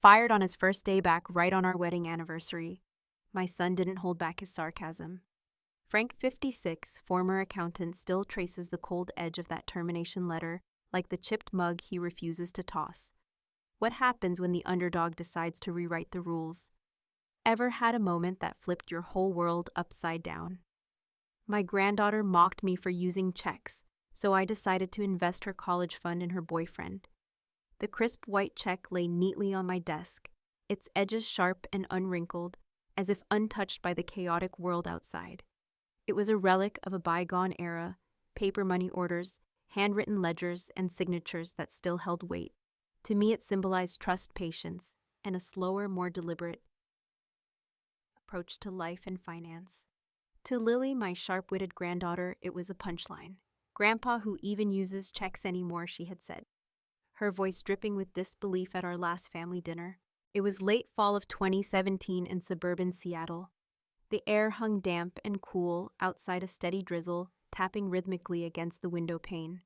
Fired on his first day back right on our wedding anniversary. My son didn't hold back his sarcasm. Frank, 56, former accountant, still traces the cold edge of that termination letter like the chipped mug he refuses to toss. What happens when the underdog decides to rewrite the rules? Ever had a moment that flipped your whole world upside down? My granddaughter mocked me for using checks, so I decided to invest her college fund in her boyfriend. The crisp white check lay neatly on my desk, its edges sharp and unwrinkled, as if untouched by the chaotic world outside. It was a relic of a bygone era, paper money orders, handwritten ledgers, and signatures that still held weight. To me, it symbolized trust, patience, and a slower, more deliberate approach to life and finance. To Lily, my sharp-witted granddaughter, it was a punchline. "Grandpa, who even uses checks anymore," she had said, her voice dripping with disbelief at our last family dinner. It was late fall of 2017 in suburban Seattle. The air hung damp and cool, outside a steady drizzle, tapping rhythmically against the window pane.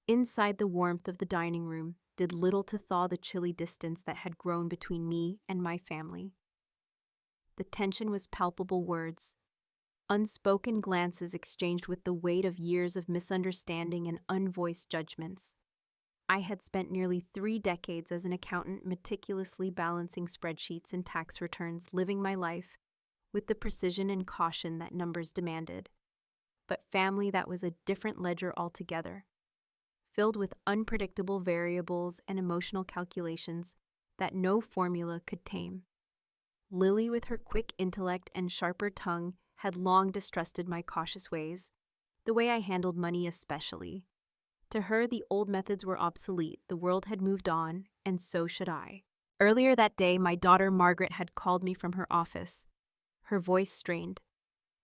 Inside, the warmth of the dining room did little to thaw the chilly distance that had grown between me and my family. The tension was palpable, words, unspoken glances exchanged with the weight of years of misunderstanding and unvoiced judgments. I had spent nearly 3 decades as an accountant, meticulously balancing spreadsheets and tax returns, living my life with the precision and caution that numbers demanded. But family, that was a different ledger altogether, filled with unpredictable variables and emotional calculations that no formula could tame. Lily, with her quick intellect and sharper tongue, had long distrusted my cautious ways, the way I handled money especially. To her, the old methods were obsolete, the world had moved on, and so should I. Earlier that day, my daughter Margaret had called me from her office, her voice strained.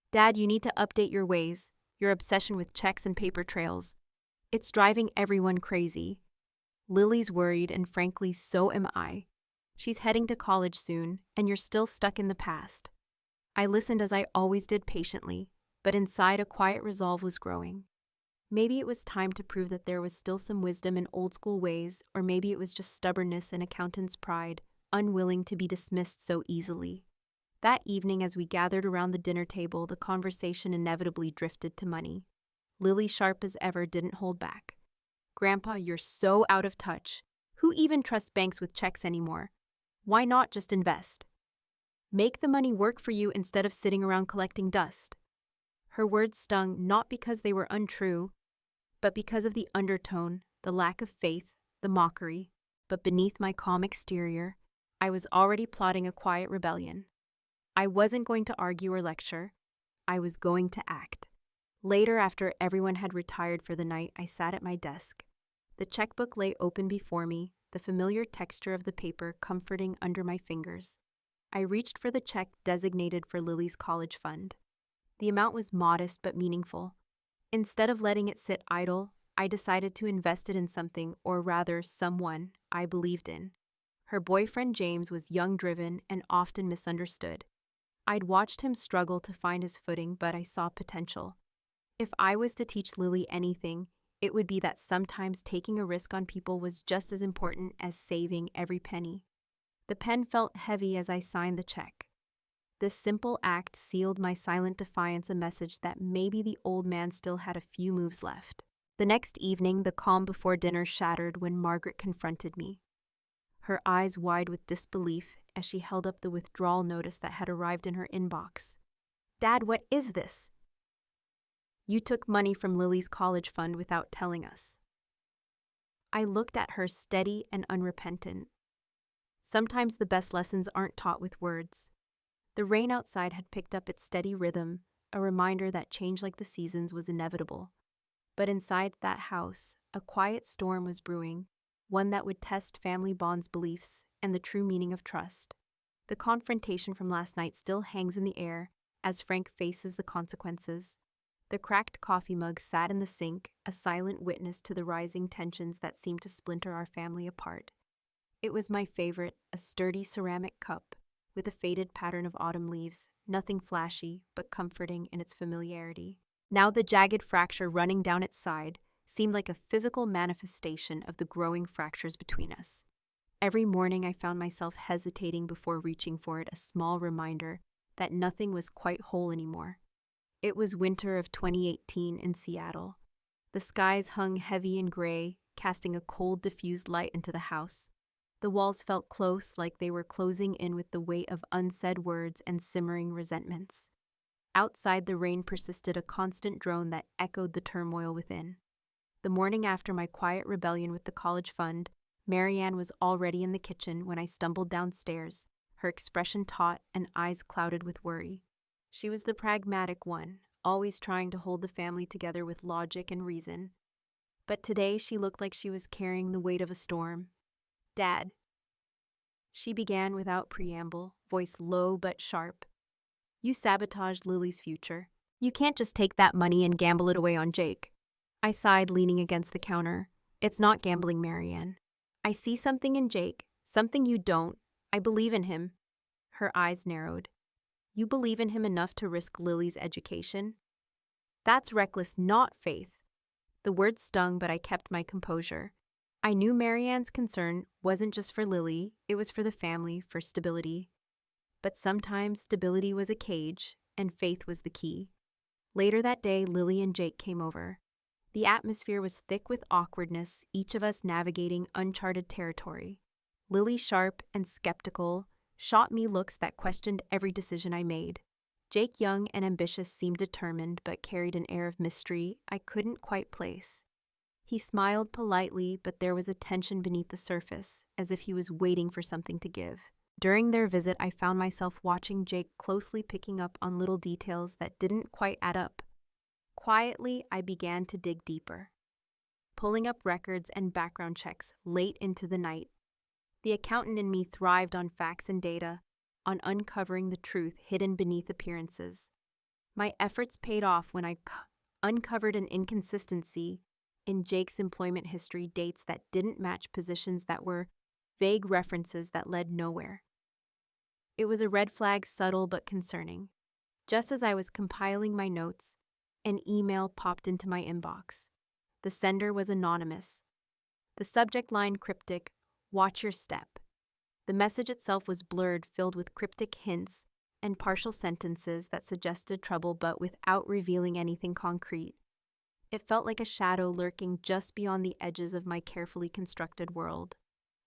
"Dad, you need to update your ways, your obsession with checks and paper trails. It's driving everyone crazy." Lily's worried, and frankly, so am I. She's heading to college soon, and you're still stuck in the past. I listened as I always did, patiently, but inside a quiet resolve was growing. Maybe it was time to prove that there was still some wisdom in old-school ways, or maybe it was just stubbornness and accountant's pride, unwilling to be dismissed so easily. That evening, as we gathered around the dinner table, the conversation inevitably drifted to money. Lily, sharp as ever, didn't hold back. "Grandpa, you're so out of touch. Who even trusts banks with checks anymore? Why not just invest? Make the money work for you instead of sitting around collecting dust." Her words stung, not because they were untrue, but because of the undertone, the lack of faith, the mockery. But beneath my calm exterior, I was already plotting a quiet rebellion. I wasn't going to argue or lecture. I was going to act. Later, after everyone had retired for the night, I sat at my desk. The checkbook lay open before me, the familiar texture of the paper comforting under my fingers. I reached for the check designated for Lily's college fund. The amount was modest but meaningful. Instead of letting it sit idle, I decided to invest it in something, or rather someone, I believed in. Her boyfriend James was young, driven, and often misunderstood. I'd watched him struggle to find his footing, but I saw potential. If I was to teach Lily anything, it would be that sometimes taking a risk on people was just as important as saving every penny. The pen felt heavy as I signed the check. This simple act sealed my silent defiance, a message that maybe the old man still had a few moves left. The next evening, the calm before dinner shattered when Margaret confronted me, her eyes wide with disbelief as she held up the withdrawal notice that had arrived in her inbox. "Dad, what is this?" "You took money from Lily's college fund without telling us." I looked at her, steady and unrepentant. Sometimes the best lessons aren't taught with words. The rain outside had picked up its steady rhythm, a reminder that change, like the seasons, was inevitable. But inside that house, a quiet storm was brewing, one that would test family bonds, beliefs, and the true meaning of trust. The confrontation from last night still hangs in the air as Frank faces the consequences. The cracked coffee mug sat in the sink, a silent witness to the rising tensions that seemed to splinter our family apart. It was my favorite, a sturdy ceramic cup, with a faded pattern of autumn leaves, nothing flashy, but comforting in its familiarity. Now the jagged fracture running down its side seemed like a physical manifestation of the growing fractures between us. Every morning I found myself hesitating before reaching for it, a small reminder that nothing was quite whole anymore. It was winter of 2018 in Seattle. The skies hung heavy and gray, casting a cold, diffused light into the house. The walls felt close, like they were closing in with the weight of unsaid words and simmering resentments. Outside, the rain persisted, a constant drone that echoed the turmoil within. The morning after my quiet rebellion with the college fund, Marianne was already in the kitchen when I stumbled downstairs, her expression taut and eyes clouded with worry. She was the pragmatic one, always trying to hold the family together with logic and reason. But today she looked like she was carrying the weight of a storm. "Dad," she began without preamble, voice low but sharp. "You sabotaged Lily's future. You can't just take that money and gamble it away on Jake." I sighed, leaning against the counter. "It's not gambling, Marianne. I see something in Jake, something you don't. I believe in him." Her eyes narrowed. "You believe in him enough to risk Lily's education?" "That's reckless, not faith." The words stung, but I kept my composure. I knew Marianne's concern wasn't just for Lily, it was for the family, for stability. But sometimes stability was a cage, and faith was the key. Later that day, Lily and Jake came over. The atmosphere was thick with awkwardness, each of us navigating uncharted territory. Lily, sharp and skeptical, shot me looks that questioned every decision I made. Jake, young and ambitious, seemed determined but carried an air of mystery I couldn't quite place. He smiled politely, but there was a tension beneath the surface, as if he was waiting for something to give. During their visit, I found myself watching Jake closely, picking up on little details that didn't quite add up. Quietly, I began to dig deeper, pulling up records and background checks late into the night. The accountant in me thrived on facts and data, on uncovering the truth hidden beneath appearances. My efforts paid off when I uncovered an inconsistency in Jake's employment history, dates that didn't match positions that were vague references that led nowhere. It was a red flag, subtle but concerning. Just as I was compiling my notes, an email popped into my inbox. The sender was anonymous. The subject line cryptic, "Watch your step." The message itself was blurred, filled with cryptic hints and partial sentences that suggested trouble but without revealing anything concrete. It felt like a shadow lurking just beyond the edges of my carefully constructed world.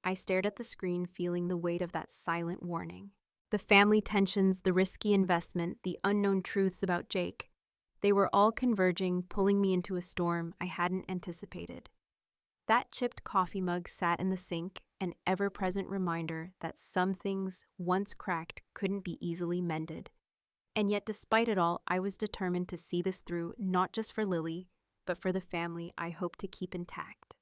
I stared at the screen, feeling the weight of that silent warning. The family tensions, the risky investment, the unknown truths about Jake. They were all converging, pulling me into a storm I hadn't anticipated. That chipped coffee mug sat in the sink, an ever-present reminder that some things, once cracked, couldn't be easily mended. And yet, despite it all, I was determined to see this through, not just for Lily, but for the family I hoped to keep intact.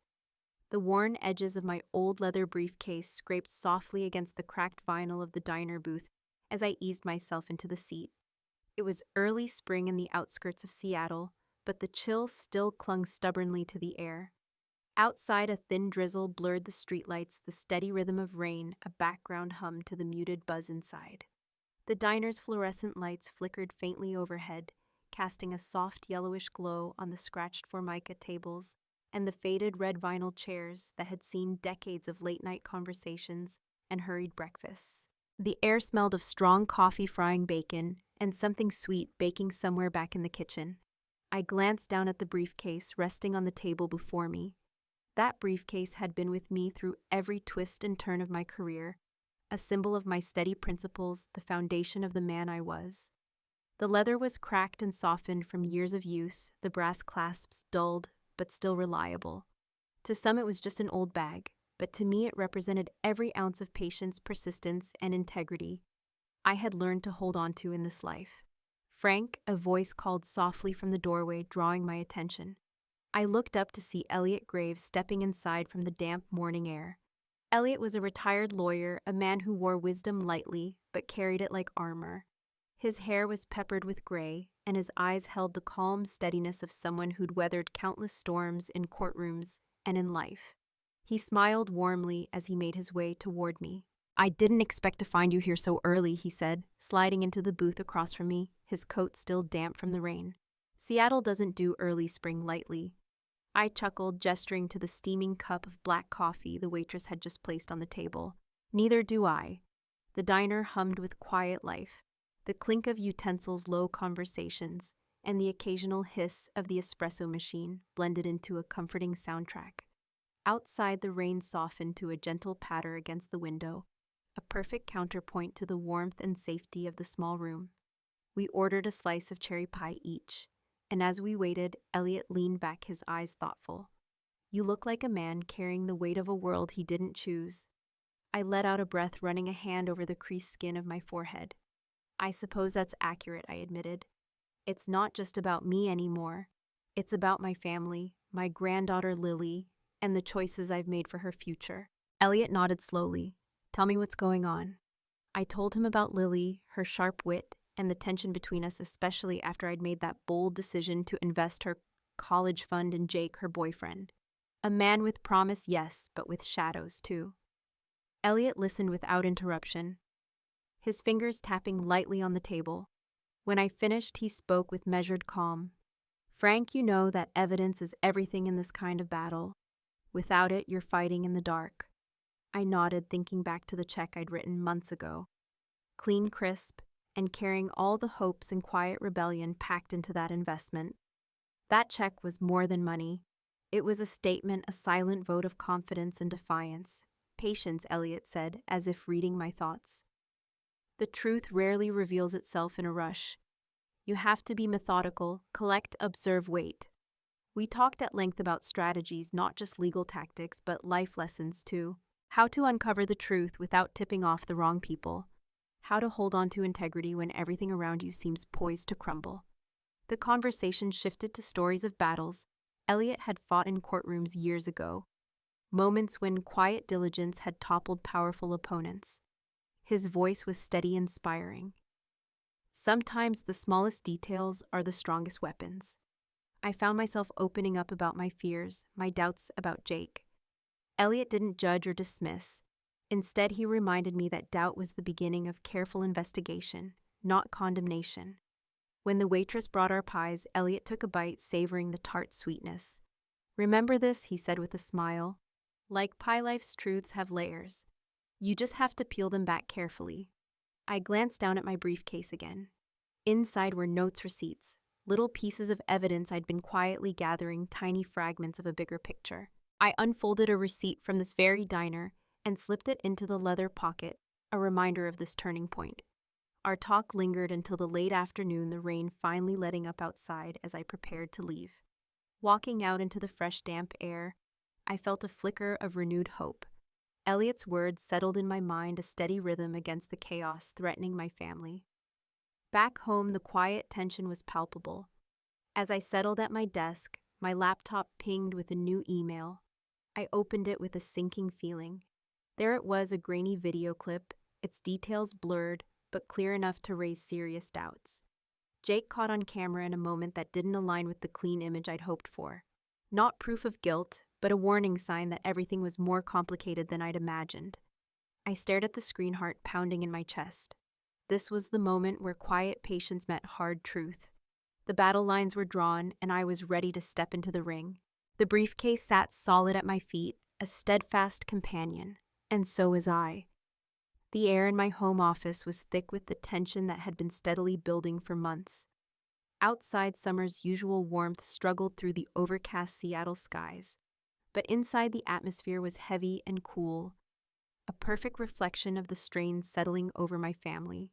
The worn edges of my old leather briefcase scraped softly against the cracked vinyl of the diner booth as I eased myself into the seat. It was early spring in the outskirts of Seattle, but the chill still clung stubbornly to the air. Outside, a thin drizzle blurred the streetlights, the steady rhythm of rain, a background hum to the muted buzz inside. The diner's fluorescent lights flickered faintly overhead, casting a soft yellowish glow on the scratched formica tables and the faded red vinyl chairs that had seen decades of late-night conversations and hurried breakfasts. The air smelled of strong coffee frying bacon and something sweet baking somewhere back in the kitchen. I glanced down at the briefcase resting on the table before me. That briefcase had been with me through every twist and turn of my career, a symbol of my steady principles, the foundation of the man I was. The leather was cracked and softened from years of use, the brass clasps dulled but still reliable. To some it was just an old bag, but to me it represented every ounce of patience, persistence, and integrity I had learned to hold on to in this life. "Frank," a voice called softly from the doorway, drawing my attention. I looked up to see Elliot Graves stepping inside from the damp morning air. Elliot was a retired lawyer, a man who wore wisdom lightly, but carried it like armor. His hair was peppered with gray, and his eyes held the calm steadiness of someone who'd weathered countless storms in courtrooms and in life. He smiled warmly as he made his way toward me. "I didn't expect to find you here so early," he said, sliding into the booth across from me, his coat still damp from the rain. Seattle doesn't do early spring lightly. I chuckled, gesturing to the steaming cup of black coffee the waitress had just placed on the table. Neither do I. The diner hummed with quiet life, the clink of utensils, low conversations, and the occasional hiss of the espresso machine blended into a comforting soundtrack. Outside, the rain softened to a gentle patter against the window, a perfect counterpoint to the warmth and safety of the small room. We ordered a slice of cherry pie each, and as we waited, Elliot leaned back, his eyes thoughtful. "You look like a man carrying the weight of a world he didn't choose." I let out a breath, running a hand over the creased skin of my forehead. "I suppose that's accurate," I admitted. "It's not just about me anymore. It's about my family, my granddaughter Lily, and the choices I've made for her future." Elliot nodded slowly. "Tell me what's going on." I told him about Lily, her sharp wit, and the tension between us, especially after I'd made that bold decision to invest her college fund in Jake, her boyfriend. A man with promise, yes, but with shadows, too. Elliot listened without interruption, his fingers tapping lightly on the table. When I finished, he spoke with measured calm. "Frank, you know that evidence is everything in this kind of battle. Without it, you're fighting in the dark." I nodded, thinking back to the check I'd written months ago. Clean, crisp, and carrying all the hopes and quiet rebellion packed into that investment. That check was more than money. It was a statement, a silent vote of confidence and defiance. "Patience," Elliot said, as if reading my thoughts. "The truth rarely reveals itself in a rush. You have to be methodical, collect, observe, wait." We talked at length about strategies, not just legal tactics, but life lessons too. How to uncover the truth without tipping off the wrong people. How to hold on to integrity when everything around you seems poised to crumble. The conversation shifted to stories of battles Elliot had fought in courtrooms years ago. Moments when quiet diligence had toppled powerful opponents. His voice was steady, inspiring. Sometimes the smallest details are the strongest weapons. I found myself opening up about my fears, my doubts about Jake. Elliot didn't judge or dismiss. Instead, he reminded me that doubt was the beginning of careful investigation, not condemnation. When the waitress brought our pies, Elliot took a bite, savoring the tart sweetness. "Remember this," he said with a smile. "Like pie, life's truths have layers. You just have to peel them back carefully." I glanced down at my briefcase again. Inside were notes, receipts, little pieces of evidence I'd been quietly gathering, tiny fragments of a bigger picture. I unfolded a receipt from this very diner and slipped it into the leather pocket, a reminder of this turning point. Our talk lingered until the late afternoon, the rain finally letting up outside as I prepared to leave. Walking out into the fresh, damp air, I felt a flicker of renewed hope. Elliot's words settled in my mind, a steady rhythm against the chaos threatening my family. Back home, the quiet tension was palpable. As I settled at my desk, my laptop pinged with a new email. I opened it with a sinking feeling. There it was, a grainy video clip, its details blurred, but clear enough to raise serious doubts. Jake caught on camera in a moment that didn't align with the clean image I'd hoped for. Not proof of guilt, but a warning sign that everything was more complicated than I'd imagined. I stared at the screen, heart pounding in my chest. This was the moment where quiet patience met hard truth. The battle lines were drawn, and I was ready to step into the ring. The briefcase sat solid at my feet, a steadfast companion. And so was I. The air in my home office was thick with the tension that had been steadily building for months. Outside, summer's usual warmth struggled through the overcast Seattle skies, but inside the atmosphere was heavy and cool, a perfect reflection of the strain settling over my family.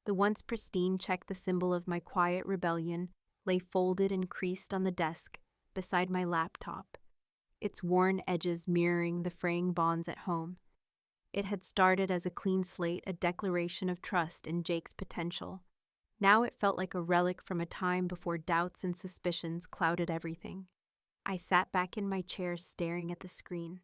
The once pristine check, the symbol of my quiet rebellion, lay folded and creased on the desk beside my laptop, its worn edges mirroring the fraying bonds at home. It had started as a clean slate, a declaration of trust in Jake's potential. Now it felt like a relic from a time before doubts and suspicions clouded everything. I sat back in my chair, staring at the screen.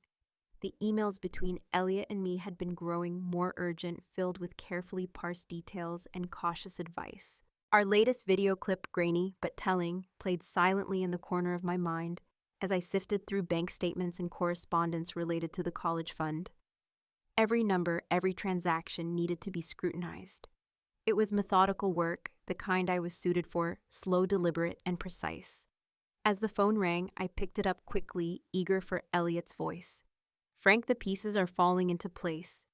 The emails between Elliot and me had been growing more urgent, filled with carefully parsed details and cautious advice. Our latest video clip, grainy but telling, played silently in the corner of my mind as I sifted through bank statements and correspondence related to the college fund. Every number, every transaction needed to be scrutinized. It was methodical work, the kind I was suited for, slow, deliberate, and precise. As the phone rang, I picked it up quickly, eager for Elliot's voice. "Frank, the pieces are falling into place.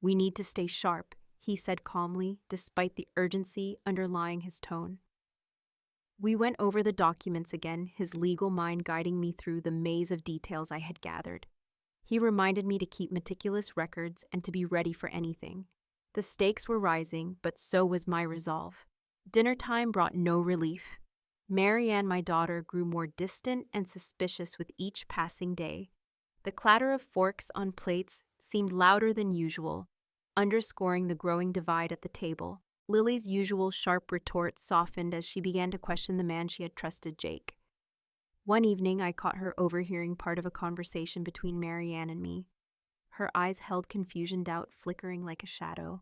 We need to stay sharp," he said calmly, despite the urgency underlying his tone. We went over the documents again, his legal mind guiding me through the maze of details I had gathered. He reminded me to keep meticulous records and to be ready for anything. The stakes were rising, but so was my resolve. Dinner time brought no relief. Marianne, my daughter, grew more distant and suspicious with each passing day. The clatter of forks on plates seemed louder than usual, underscoring the growing divide at the table. Lily's usual sharp retort softened as she began to question the man she had trusted, Jake. One evening, I caught her overhearing part of a conversation between Marianne and me. Her eyes held confusion, doubt flickering like a shadow.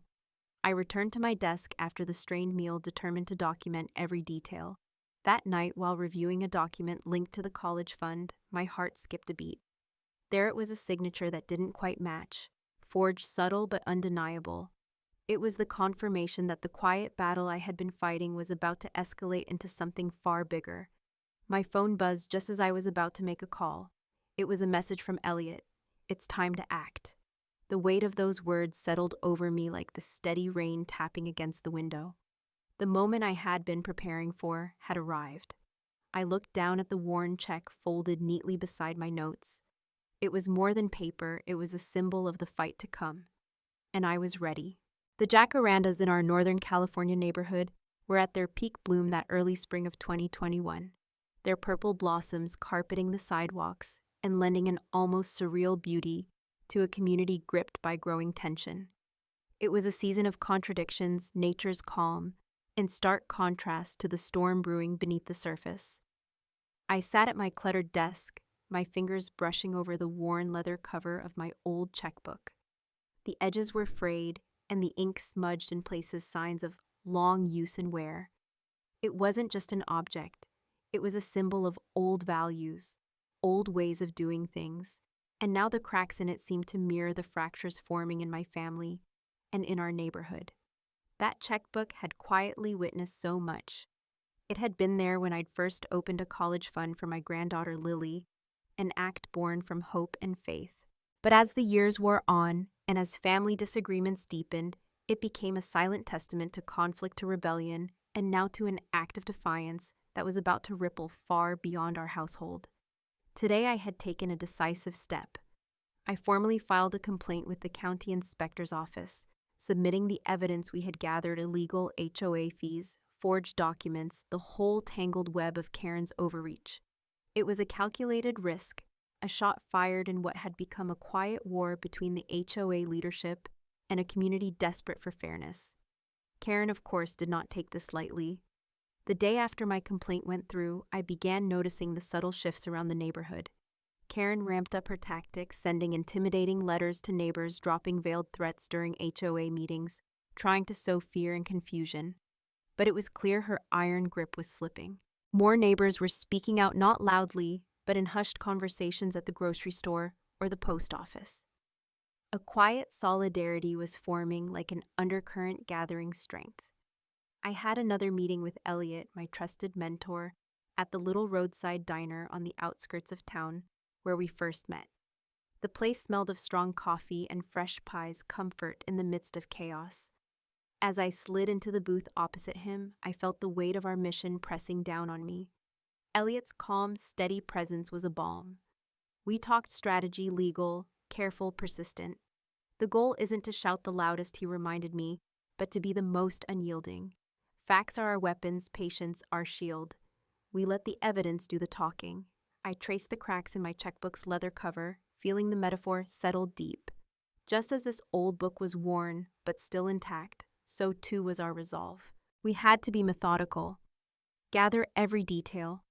I returned to my desk after the strained meal, determined to document every detail. That night, while reviewing a document linked to the college fund, my heart skipped a beat. There it was, a signature that didn't quite match, forged subtle but undeniable. It was the confirmation that the quiet battle I had been fighting was about to escalate into something far bigger. My phone buzzed just as I was about to make a call. It was a message from Elliot. "It's time to act." The weight of those words settled over me like the steady rain tapping against the window. The moment I had been preparing for had arrived. I looked down at the worn check folded neatly beside my notes. It was more than paper, it was a symbol of the fight to come. And I was ready. The jacarandas in our Northern California neighborhood were at their peak bloom that early spring of 2021, their purple blossoms carpeting the sidewalks and lending an almost surreal beauty to a community gripped by growing tension. It was a season of contradictions, nature's calm, in stark contrast to the storm brewing beneath the surface. I sat at my cluttered desk, my fingers brushing over the worn leather cover of my old checkbook. The edges were frayed, and the ink smudged in places, signs of long use and wear. It wasn't just an object. It was a symbol of old values, old ways of doing things, and now the cracks in it seemed to mirror the fractures forming in my family and in our neighborhood. That checkbook had quietly witnessed so much. It had been there when I'd first opened a college fund for my granddaughter Lily, an act born from hope and faith. But as the years wore on, and as family disagreements deepened, it became a silent testament to conflict, to rebellion, and now to an act of defiance that was about to ripple far beyond our household. Today I had taken a decisive step. I formally filed a complaint with the county inspector's office, submitting the evidence we had gathered: illegal HOA fees, forged documents, the whole tangled web of Karen's overreach. It was a calculated risk, a shot fired in what had become a quiet war between the HOA leadership and a community desperate for fairness. Karen, of course, did not take this lightly. The day after my complaint went through, I began noticing the subtle shifts around the neighborhood. Karen ramped up her tactics, sending intimidating letters to neighbors, dropping veiled threats during HOA meetings, trying to sow fear and confusion. But it was clear her iron grip was slipping. More neighbors were speaking out, not loudly, but in hushed conversations at the grocery store or the post office. A quiet solidarity was forming, like an undercurrent gathering strength. I had another meeting with Elliot, my trusted mentor, at the little roadside diner on the outskirts of town where we first met. The place smelled of strong coffee and fresh pies, comfort in the midst of chaos. As I slid into the booth opposite him, I felt the weight of our mission pressing down on me. Elliot's calm, steady presence was a balm. We talked strategy, legal, careful, persistent. The goal isn't to shout the loudest, he reminded me, but to be the most unyielding. Facts are our weapons, patience our shield. We let the evidence do the talking. I traced the cracks in my checkbook's leather cover, feeling the metaphor settle deep. Just as this old book was worn, but still intact, so too was our resolve. We had to be methodical, gather every detail,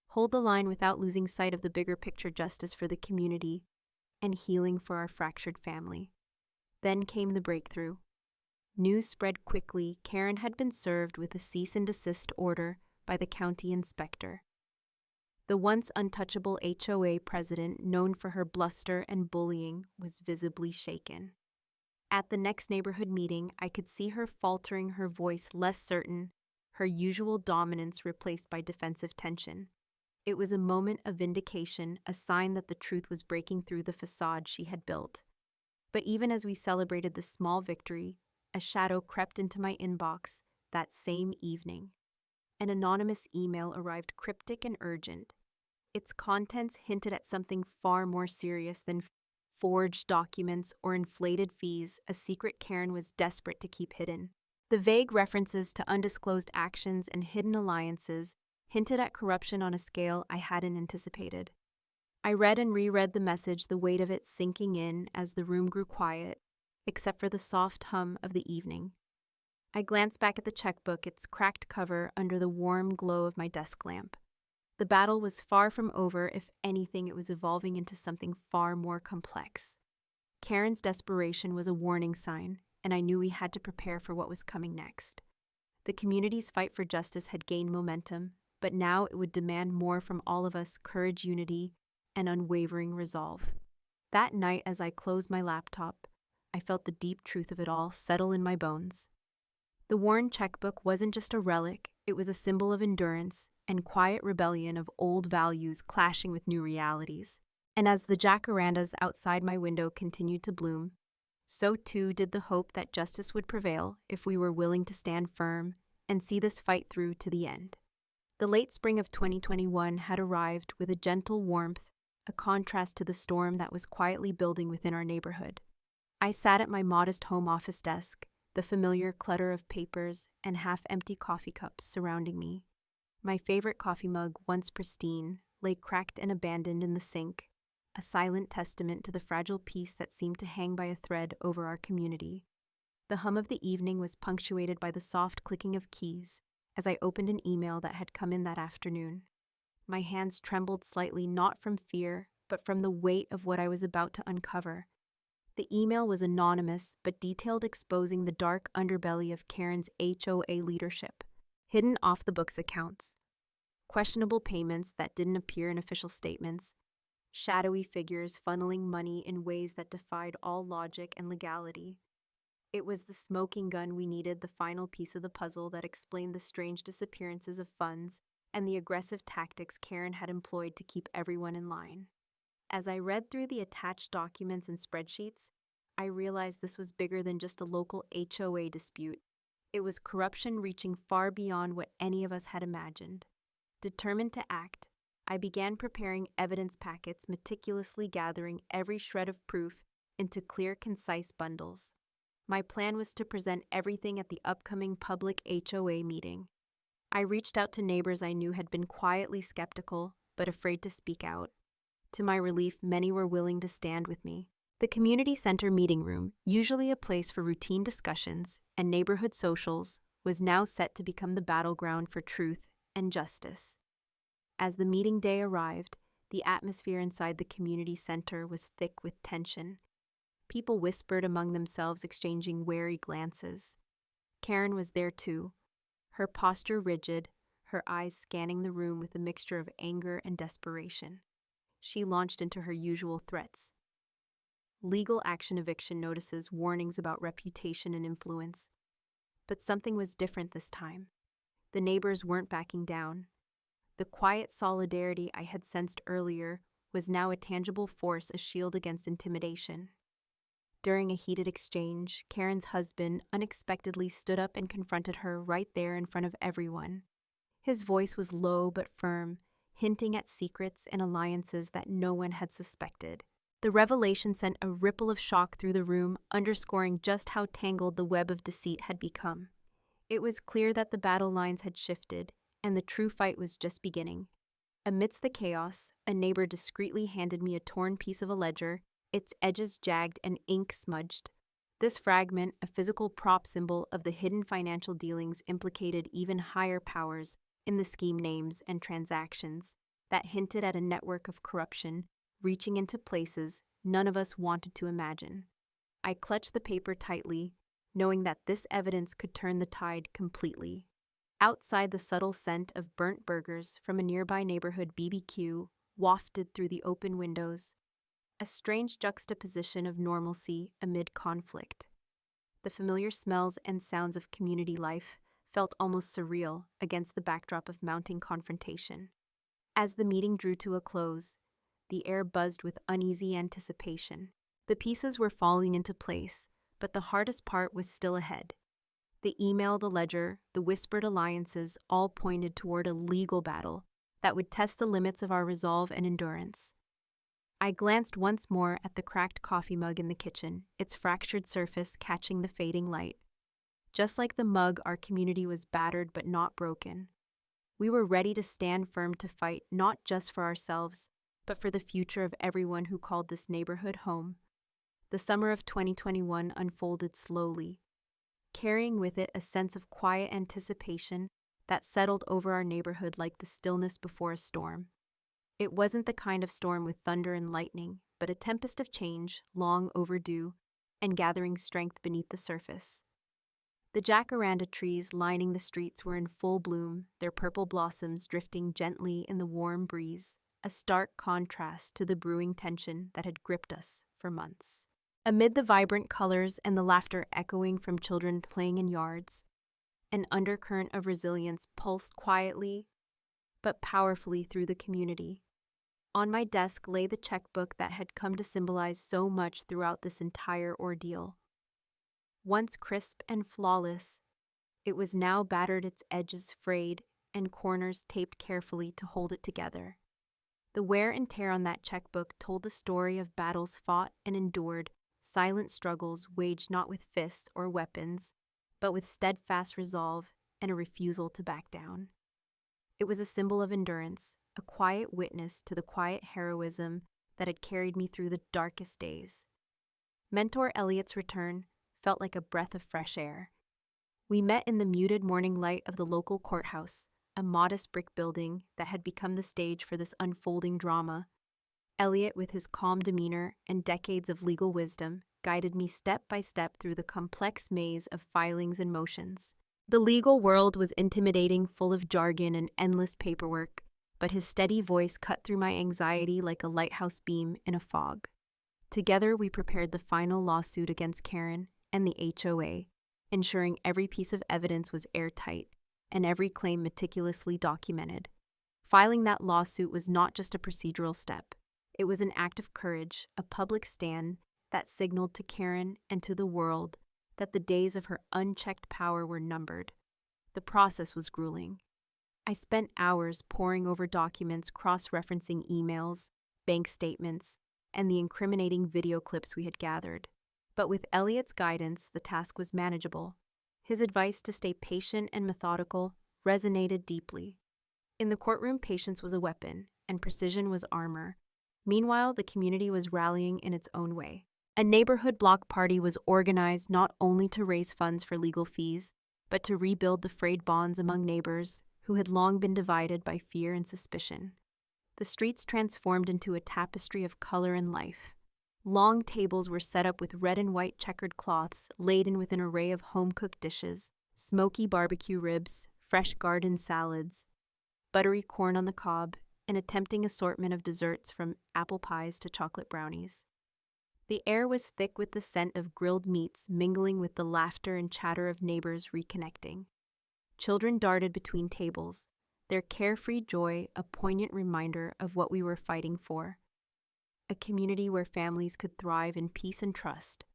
hold the line without losing sight of the bigger picture: justice for the community and healing for our fractured family. Then came the breakthrough. News spread quickly. Karen had been served with a cease and desist order by the county inspector. The once untouchable HOA president, known for her bluster and bullying, was visibly shaken. At the next neighborhood meeting, I could see her faltering, her voice less certain, her usual dominance replaced by defensive tension. It was a moment of vindication, a sign that the truth was breaking through the facade she had built. But even as we celebrated this small victory, a shadow crept into my inbox that same evening. An anonymous email arrived, cryptic and urgent. Its contents hinted at something far more serious than forged documents or inflated fees, a secret Karen was desperate to keep hidden. The vague references to undisclosed actions and hidden alliances hinted at corruption on a scale I hadn't anticipated. I read and reread the message, the weight of it sinking in as the room grew quiet, except for the soft hum of the evening. I glanced back at the checkbook, its cracked cover under the warm glow of my desk lamp. The battle was far from over. If anything, it was evolving into something far more complex. Karen's desperation was a warning sign, and I knew we had to prepare for what was coming next. The community's fight for justice had gained momentum, but now it would demand more from all of us: courage, unity, and unwavering resolve. That night, as I closed my laptop, I felt the deep truth of it all settle in my bones. The worn checkbook wasn't just a relic, it was a symbol of endurance and quiet rebellion of old values clashing with new realities. And as the jacarandas outside my window continued to bloom, so too did the hope that justice would prevail if we were willing to stand firm and see this fight through to the end. The late spring of 2021 had arrived with a gentle warmth, a contrast to the storm that was quietly building within our neighborhood. I sat at my modest home office desk, the familiar clutter of papers and half-empty coffee cups surrounding me. My favorite coffee mug, once pristine, lay cracked and abandoned in the sink, a silent testament to the fragile peace that seemed to hang by a thread over our community. The hum of the evening was punctuated by the soft clicking of keys as I opened an email that had come in that afternoon. My hands trembled slightly, not from fear, but from the weight of what I was about to uncover. The email was anonymous, but detailed, exposing the dark underbelly of Karen's HOA leadership. Hidden off-the-books accounts, questionable payments that didn't appear in official statements, shadowy figures funneling money in ways that defied all logic and legality. It was the smoking gun we needed, the final piece of the puzzle that explained the strange disappearances of funds and the aggressive tactics Karen had employed to keep everyone in line. As I read through the attached documents and spreadsheets, I realized this was bigger than just a local HOA dispute. It was corruption reaching far beyond what any of us had imagined. Determined to act, I began preparing evidence packets, meticulously gathering every shred of proof into clear, concise bundles. My plan was to present everything at the upcoming public HOA meeting. I reached out to neighbors I knew had been quietly skeptical, but afraid to speak out. To my relief, many were willing to stand with me. The community center meeting room, usually a place for routine discussions and neighborhood socials, was now set to become the battleground for truth and justice. As the meeting day arrived, the atmosphere inside the community center was thick with tension. People whispered among themselves, exchanging wary glances. Karen was there too, her posture rigid, her eyes scanning the room with a mixture of anger and desperation. She launched into her usual threats. Legal action, eviction notices, warnings about reputation and influence. But something was different this time. The neighbors weren't backing down. The quiet solidarity I had sensed earlier was now a tangible force, a shield against intimidation. During a heated exchange, Karen's husband unexpectedly stood up and confronted her right there in front of everyone. His voice was low but firm, hinting at secrets and alliances that no one had suspected. The revelation sent a ripple of shock through the room, underscoring just how tangled the web of deceit had become. It was clear that the battle lines had shifted, and the true fight was just beginning. Amidst the chaos, a neighbor discreetly handed me a torn piece of a ledger, its edges jagged and ink smudged. This fragment, a physical prop symbol of the hidden financial dealings, implicated even higher powers in the scheme, names and transactions that hinted at a network of corruption reaching into places none of us wanted to imagine. I clutched the paper tightly, knowing that this evidence could turn the tide completely. Outside, the subtle scent of burnt burgers from a nearby neighborhood BBQ wafted through the open windows, a strange juxtaposition of normalcy amid conflict. The familiar smells and sounds of community life felt almost surreal against the backdrop of mounting confrontation. As the meeting drew to a close, the air buzzed with uneasy anticipation. The pieces were falling into place, but the hardest part was still ahead. The email, the ledger, the whispered alliances all pointed toward a legal battle that would test the limits of our resolve and endurance. I glanced once more at the cracked coffee mug in the kitchen, its fractured surface catching the fading light. Just like the mug, our community was battered but not broken. We were ready to stand firm to fight not just for ourselves, but for the future of everyone who called this neighborhood home. The summer of 2021 unfolded slowly, carrying with it a sense of quiet anticipation that settled over our neighborhood like the stillness before a storm. It wasn't the kind of storm with thunder and lightning, but a tempest of change, long overdue, and gathering strength beneath the surface. The jacaranda trees lining the streets were in full bloom, their purple blossoms drifting gently in the warm breeze, a stark contrast to the brewing tension that had gripped us for months. Amid the vibrant colors and the laughter echoing from children playing in yards, an undercurrent of resilience pulsed quietly but powerfully through the community. On my desk lay the checkbook that had come to symbolize so much throughout this entire ordeal. Once crisp and flawless, it was now battered, its edges frayed and corners taped carefully to hold it together. The wear and tear on that checkbook told the story of battles fought and endured, silent struggles waged not with fists or weapons, but with steadfast resolve and a refusal to back down. It was a symbol of endurance, a quiet witness to the quiet heroism that had carried me through the darkest days. Mentor Elliot's return felt like a breath of fresh air. We met in the muted morning light of the local courthouse, a modest brick building that had become the stage for this unfolding drama. Elliot, with his calm demeanor and decades of legal wisdom, guided me step by step through the complex maze of filings and motions. The legal world was intimidating, full of jargon and endless paperwork, but his steady voice cut through my anxiety like a lighthouse beam in a fog. Together, we prepared the final lawsuit against Karen and the HOA, ensuring every piece of evidence was airtight and every claim meticulously documented. Filing that lawsuit was not just a procedural step. It was an act of courage, a public stand that signaled to Karen and to the world that the days of her unchecked power were numbered. The process was grueling. I spent hours poring over documents, cross-referencing emails, bank statements, and the incriminating video clips we had gathered. But with Elliot's guidance, the task was manageable. His advice to stay patient and methodical resonated deeply. In the courtroom, patience was a weapon, and precision was armor. Meanwhile, the community was rallying in its own way. A neighborhood block party was organized not only to raise funds for legal fees, but to rebuild the frayed bonds among neighbors who had long been divided by fear and suspicion. The streets transformed into a tapestry of color and life. Long tables were set up with red and white checkered cloths laden with an array of home-cooked dishes, smoky barbecue ribs, fresh garden salads, buttery corn on the cob, and a tempting assortment of desserts from apple pies to chocolate brownies. The air was thick with the scent of grilled meats mingling with the laughter and chatter of neighbors reconnecting. Children darted between tables, their carefree joy a poignant reminder of what we were fighting for. A community where families could thrive in peace and trust.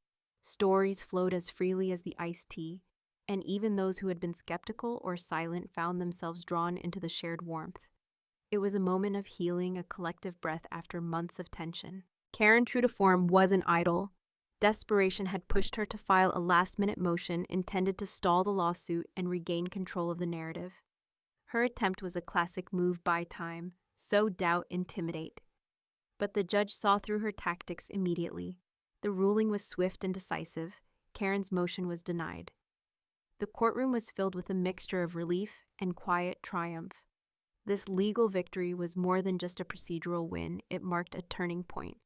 Stories flowed as freely as the iced tea, and even those who had been skeptical or silent found themselves drawn into the shared warmth. It was a moment of healing, a collective breath after months of tension. Karen, true to form, wasn't idle. Desperation had pushed her to file a last-minute motion intended to stall the lawsuit and regain control of the narrative. Her attempt was a classic move by time, sow doubt, intimidate. But the judge saw through her tactics immediately. The ruling was swift and decisive. Karen's motion was denied. The courtroom was filled with a mixture of relief and quiet triumph. This legal victory was more than just a procedural win, it marked a turning point.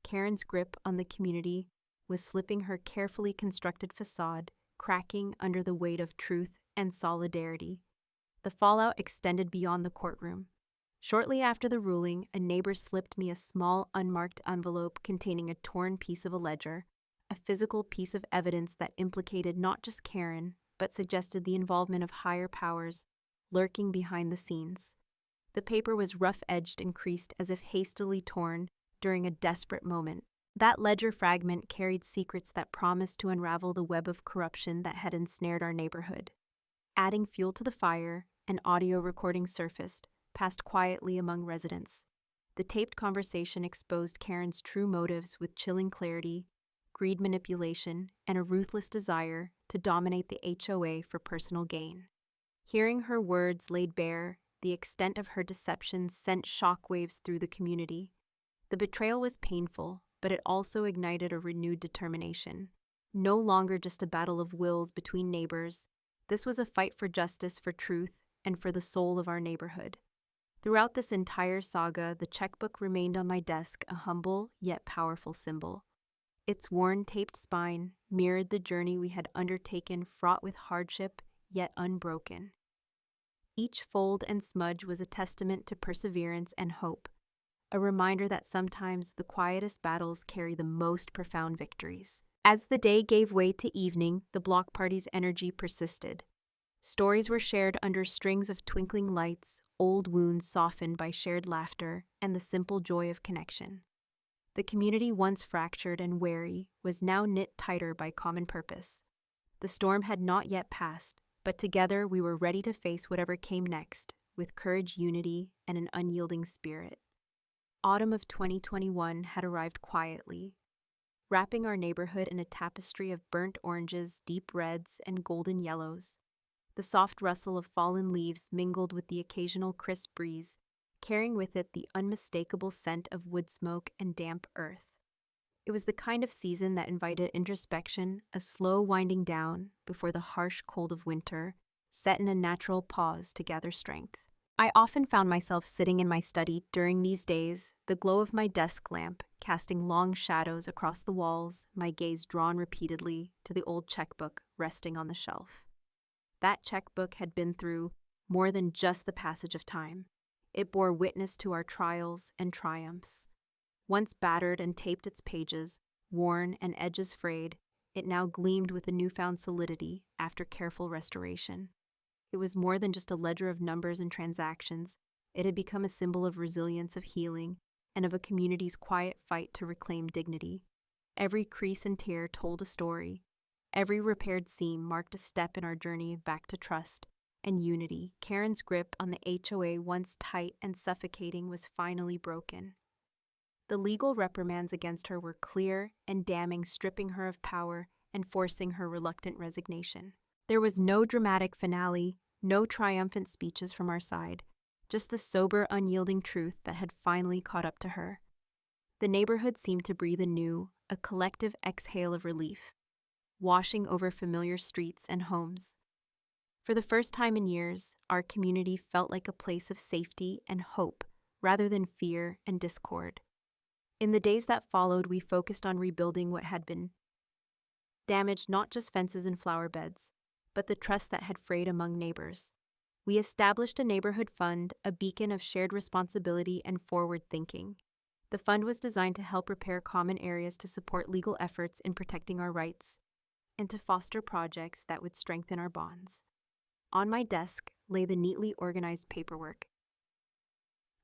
Karen's grip on the community was slipping, her carefully constructed facade cracking under the weight of truth and solidarity. The fallout extended beyond the courtroom. Shortly after the ruling, a neighbor slipped me a small, unmarked envelope containing a torn piece of a ledger, a physical piece of evidence that implicated not just Karen, but suggested the involvement of higher powers lurking behind the scenes. The paper was rough-edged and creased as if hastily torn during a desperate moment. That ledger fragment carried secrets that promised to unravel the web of corruption that had ensnared our neighborhood. Adding fuel to the fire, an audio recording surfaced, passed quietly among residents. The taped conversation exposed Karen's true motives with chilling clarity, greed manipulation, and a ruthless desire to dominate the HOA for personal gain. Hearing her words laid bare, the extent of her deception sent shockwaves through the community. The betrayal was painful, but it also ignited a renewed determination. No longer just a battle of wills between neighbors, this was a fight for justice, for truth, and for the soul of our neighborhood. Throughout this entire saga, the checkbook remained on my desk, a humble yet powerful symbol. Its worn, taped spine mirrored the journey we had undertaken, fraught with hardship yet unbroken. Each fold and smudge was a testament to perseverance and hope, a reminder that sometimes the quietest battles carry the most profound victories. As the day gave way to evening, the block party's energy persisted. Stories were shared under strings of twinkling lights, old wounds softened by shared laughter, and the simple joy of connection. The community, once fractured and wary, was now knit tighter by common purpose. The storm had not yet passed, but together we were ready to face whatever came next, with courage, unity, and an unyielding spirit. Autumn of 2021 had arrived quietly, wrapping our neighborhood in a tapestry of burnt oranges, deep reds, and golden yellows. The soft rustle of fallen leaves mingled with the occasional crisp breeze, carrying with it the unmistakable scent of wood smoke and damp earth. It was the kind of season that invited introspection, a slow winding down before the harsh cold of winter, set in a natural pause to gather strength. I often found myself sitting in my study during these days, the glow of my desk lamp casting long shadows across the walls, my gaze drawn repeatedly to the old checkbook resting on the shelf. That checkbook had been through more than just the passage of time. It bore witness to our trials and triumphs. Once battered and taped its pages, worn and edges frayed, it now gleamed with a newfound solidity after careful restoration. It was more than just a ledger of numbers and transactions. It had become a symbol of resilience, of healing, and of a community's quiet fight to reclaim dignity. Every crease and tear told a story. Every repaired seam marked a step in our journey back to trust and unity. Karen's grip on the HOA, once tight and suffocating, was finally broken. The legal reprimands against her were clear and damning, stripping her of power and forcing her reluctant resignation. There was no dramatic finale, no triumphant speeches from our side, just the sober, unyielding truth that had finally caught up to her. The neighborhood seemed to breathe anew, a collective exhale of relief, washing over familiar streets and homes. For the first time in years, our community felt like a place of safety and hope, rather than fear and discord. In the days that followed, we focused on rebuilding what had been damaged, not just fences and flower beds, but the trust that had frayed among neighbors. We established a neighborhood fund, a beacon of shared responsibility and forward thinking. The fund was designed to help repair common areas, to support legal efforts in protecting our rights, and to foster projects that would strengthen our bonds. On my desk lay the neatly organized paperwork.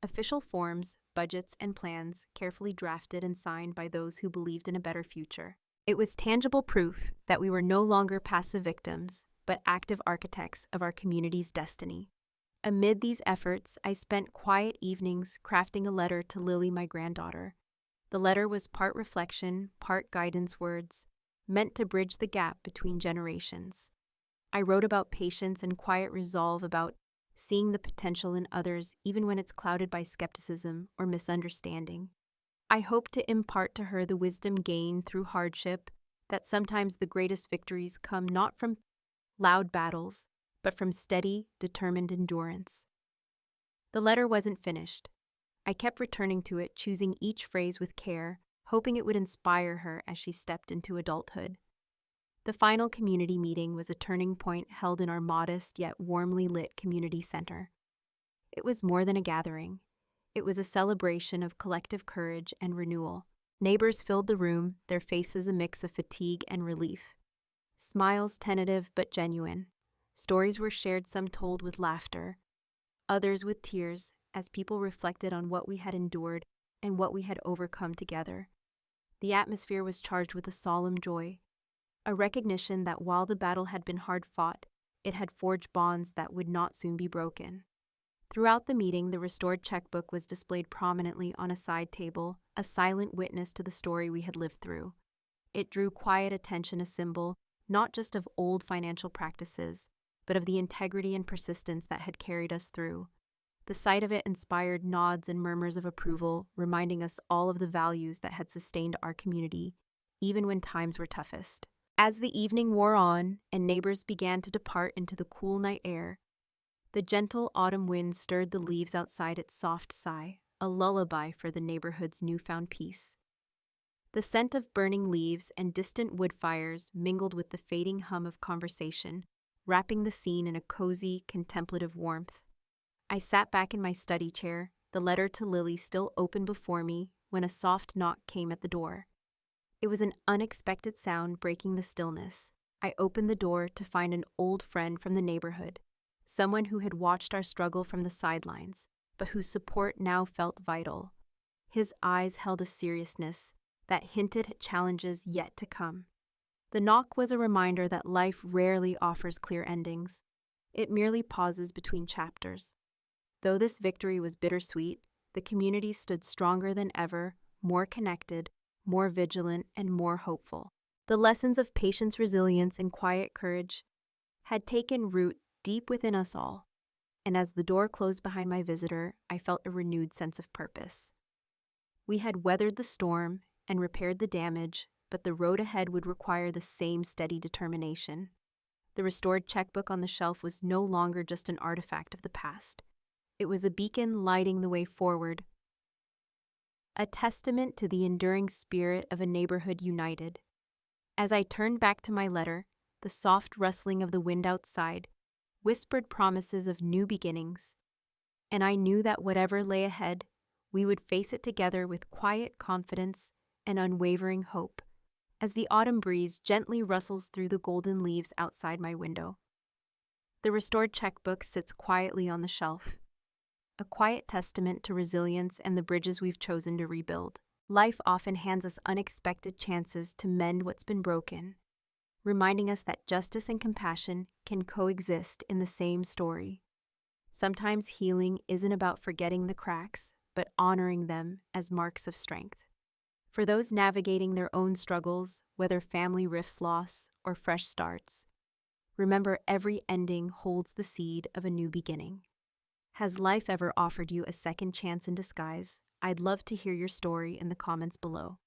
Official forms, budgets, and plans carefully drafted and signed by those who believed in a better future. It was tangible proof that we were no longer passive victims, but active architects of our community's destiny. Amid these efforts, I spent quiet evenings crafting a letter to Lily, my granddaughter. The letter was part reflection, part guidance words, meant to bridge the gap between generations. I wrote about patience and quiet resolve, about seeing the potential in others even when it's clouded by skepticism or misunderstanding. I hope to impart to her the wisdom gained through hardship, that sometimes the greatest victories come not from loud battles, but from steady, determined endurance. The letter wasn't finished. I kept returning to it, choosing each phrase with care, hoping it would inspire her as she stepped into adulthood. The final community meeting was a turning point held in our modest yet warmly lit community center. It was more than a gathering. It was a celebration of collective courage and renewal. Neighbors filled the room, their faces a mix of fatigue and relief. Smiles tentative but genuine. Stories were shared, some told with laughter, others with tears, as people reflected on what we had endured and what we had overcome together. The atmosphere was charged with a solemn joy, a recognition that while the battle had been hard fought, it had forged bonds that would not soon be broken. Throughout the meeting, the restored checkbook was displayed prominently on a side table, a silent witness to the story we had lived through. It drew quiet attention, a symbol not just of old financial practices, but of the integrity and persistence that had carried us through. The sight of it inspired nods and murmurs of approval, reminding us all of the values that had sustained our community, even when times were toughest. As the evening wore on and neighbors began to depart into the cool night air, the gentle autumn wind stirred the leaves outside its soft sigh, a lullaby for the neighborhood's newfound peace. The scent of burning leaves and distant wood fires mingled with the fading hum of conversation, wrapping the scene in a cozy, contemplative warmth. I sat back in my study chair, the letter to Lily still open before me, when a soft knock came at the door. It was an unexpected sound breaking the stillness. I opened the door to find an old friend from the neighborhood, someone who had watched our struggle from the sidelines, but whose support now felt vital. His eyes held a seriousness that hinted at challenges yet to come. The knock was a reminder that life rarely offers clear endings. It merely pauses between chapters. Though this victory was bittersweet, the community stood stronger than ever, more connected, more vigilant, and more hopeful. The lessons of patience, resilience, and quiet courage had taken root deep within us all, and as the door closed behind my visitor, I felt a renewed sense of purpose. We had weathered the storm and repaired the damage, but the road ahead would require the same steady determination. The restored checkbook on the shelf was no longer just an artifact of the past. It was a beacon lighting the way forward, a testament to the enduring spirit of a neighborhood united. As I turned back to my letter, the soft rustling of the wind outside whispered promises of new beginnings, and I knew that whatever lay ahead, we would face it together with quiet confidence and unwavering hope, as the autumn breeze gently rustles through the golden leaves outside my window. The restored checkbook sits quietly on the shelf, a quiet testament to resilience and the bridges we've chosen to rebuild. Life often hands us unexpected chances to mend what's been broken, reminding us that justice and compassion can coexist in the same story. Sometimes healing isn't about forgetting the cracks, but honoring them as marks of strength. For those navigating their own struggles, whether family rifts, loss, or fresh starts, remember every ending holds the seed of a new beginning. Has life ever offered you a second chance in disguise? I'd love to hear your story in the comments below.